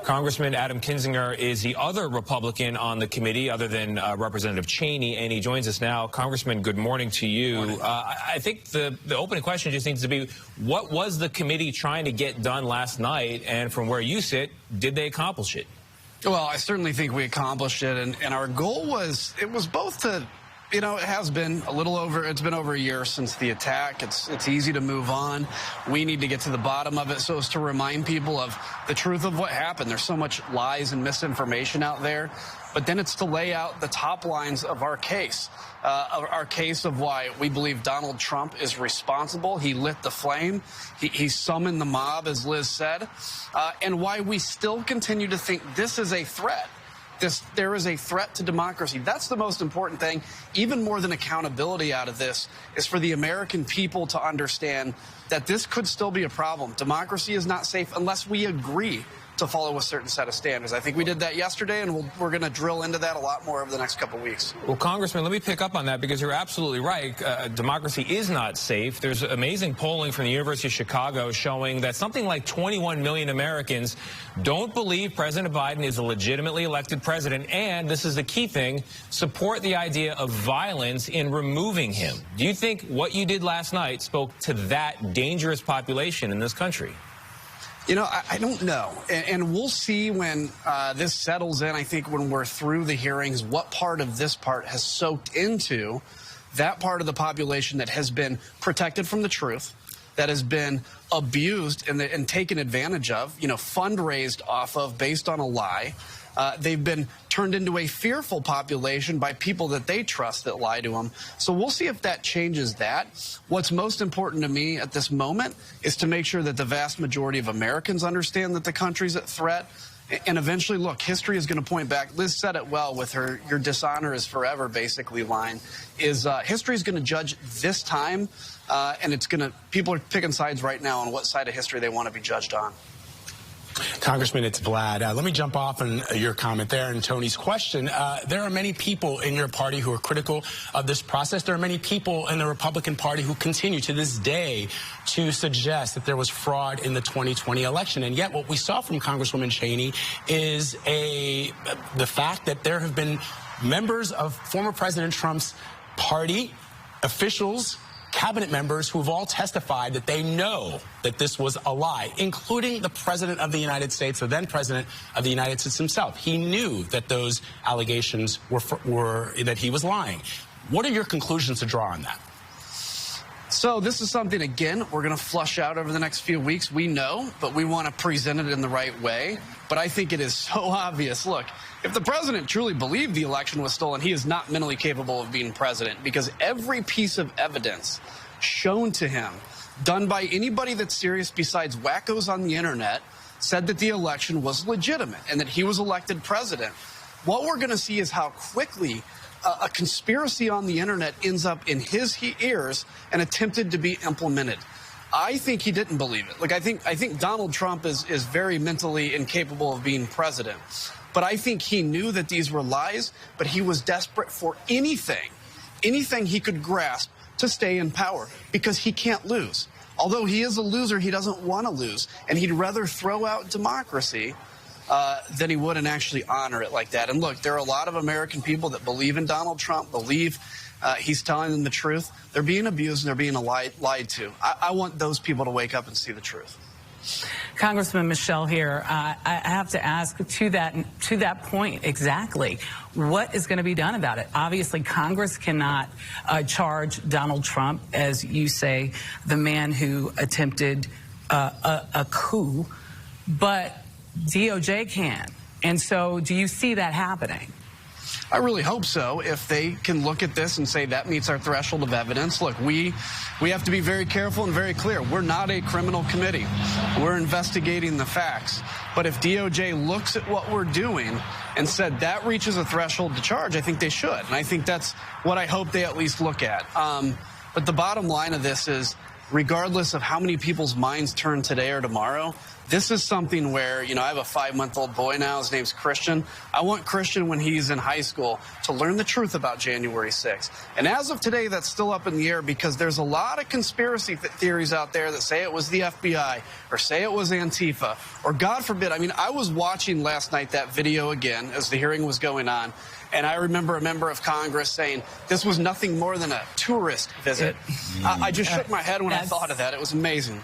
Congressman Adam Kinzinger is the other Republican on the committee other than Representative Cheney, and he joins us now. Congressman, good morning to you. I think the opening question just needs to be, what was the committee trying to get done last night, and from where you sit, did they accomplish it? Well, I certainly think we accomplished it, and our goal was both to, it has been it's been over a year since the attack. It's easy to move on. We need to get to the bottom of it so as to remind people of the truth of what happened. There's so much lies and misinformation out there. But then it's to lay out the top lines of our case of why we believe Donald Trump is responsible. He lit the flame. He summoned the mob, as Liz said, and why we still continue to think this is a threat. There is a threat to democracy. That's the most important thing. Even more than accountability out of this is for the American people to understand that this could still be a problem. Democracy is not safe unless we agree to follow a certain set of standards. I think we did that yesterday, and we're going to drill into that a lot more over the next couple of weeks. Well, Congressman, let me pick up on that because you're absolutely right. Democracy is not safe. There's amazing polling from the University of Chicago showing that something like 21 million Americans don't believe President Biden is a legitimately elected president, and this is the key thing, support the idea of violence in removing him. Do you think what you did last night spoke to that dangerous population in this country? I don't know. And we'll see when this settles in. I think when we're through the hearings, what part of this part has soaked into that part of the population that has been protected from the truth, that has been abused and taken advantage of, fundraised off of based on a lie. They've been turned into a fearful population by people that they trust that lie to them. So we'll see if that changes that. What's most important to me at this moment is to make sure that the vast majority of Americans understand that the country's at threat. And eventually, look, history is going to point back. Liz said it well with her "your dishonor is forever" basically line. History is going to judge this time, and people are picking sides right now on what side of history they want to be judged on. Congressman, it's Vlad. Let me jump off on your comment there and Tony's question. There are many people in your party who are critical of this process. There are many people in the Republican Party who continue to this day to suggest that there was fraud in the 2020 election. And yet what we saw from Congresswoman Cheney is the fact that there have been members of former President Trump's party, officials, cabinet members who have all testified that they know that this was a lie, including the President of the United States, the then President of the United States himself. He knew that those allegations were that he was lying. What are your conclusions to draw on that? So this is something, again, we're going to flush out over the next few weeks. We know, but we want to present it in the right way. But I think it is so obvious. Look, if the president truly believed the election was stolen, he is not mentally capable of being president, because every piece of evidence shown to him, done by anybody that's serious besides wackos on the internet, said that the election was legitimate and that he was elected president. What we're going to see is how quickly a conspiracy on the internet ends up in his ears and attempted to be implemented. I think he didn't believe it. Look, I think Donald Trump is very mentally incapable of being president. But I think he knew that these were lies, but he was desperate for anything he could grasp to stay in power, because he can't lose. Although he is a loser, he doesn't want to lose, and he'd rather throw out democracy than he would and actually honor it like that. And look, there are a lot of American people that believe in Donald Trump, believe he's telling them the truth. They're being abused and they're being lied to. I want those people to wake up and see the truth. Congressman Michelle here, I have to ask to that point exactly, what is going to be done about it? Obviously, Congress cannot charge Donald Trump, as you say, the man who attempted a coup, but DOJ can. And so do you see that happening? I really hope so. If they can look at this and say that meets our threshold of evidence. Look, we have to be very careful and very clear. We're not a criminal committee. We're investigating the facts. But if DOJ looks at what we're doing and said that reaches a threshold to charge, I think they should. And I think that's what I hope they at least look at. But the bottom line of this is, regardless of how many people's minds turn today or tomorrow, This is something where, you know, I have a 5-month-old boy now. His name's Christian. I want Christian, when he's in high school, to learn the truth about January 6th. And as of today, that's still up in the air because there's a lot of conspiracy theories out there that say it was the FBI or say it was Antifa or, God forbid, I mean, I was watching last night that video again as the hearing was going on. And I remember a member of Congress saying this was nothing more than a tourist visit. I just shook my head when I thought of that. It was amazing.